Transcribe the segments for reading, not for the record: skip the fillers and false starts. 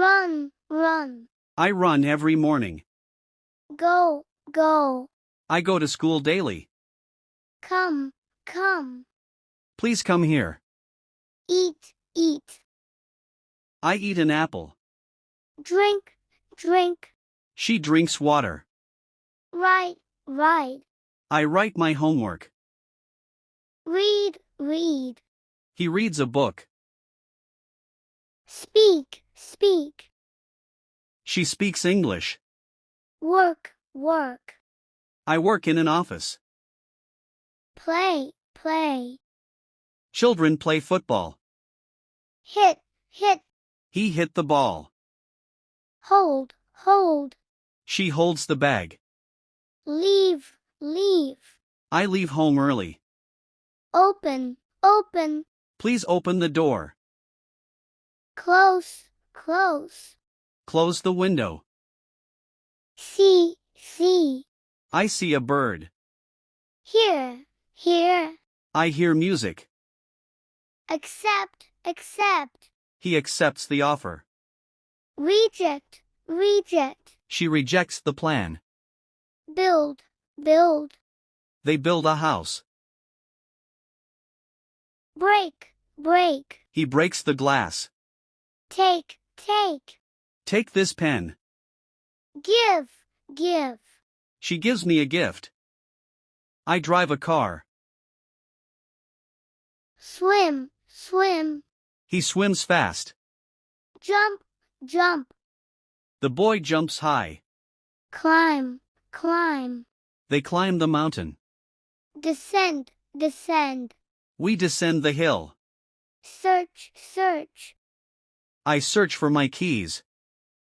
Run, run. I run every morning. Go, go. I go to school daily. Come, come. Please come here. Eat, eat. I eat an apple. Drink, drink. She drinks water. Write, write. I write my homework. Read, read. He reads a book. Speak, speak. She speaks English. Work, work. I work in an office. Play, play. Children play football. Hit, hit. He hit the ball. Hold, hold. She holds the bag. Leave, leave. I leave home early. Open, open. Please open the door. Close, close. Close the window. See, see. I see a bird. Here, here. I hear music. Accept, accept. He accepts the offer. Reject, reject. She rejects the plan. Build, build. They build a house. Break, break. He breaks the glass. Take, take. Take this pen. Give, give. She gives me a gift. I drive a car. Swim, swim. He swims fast. Jump, jump. The boy jumps high. Climb, climb. They climb the mountain. Descend, descend. We descend the hill. Search, search. I search for my keys.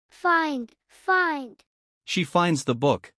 Find, find. She finds the book.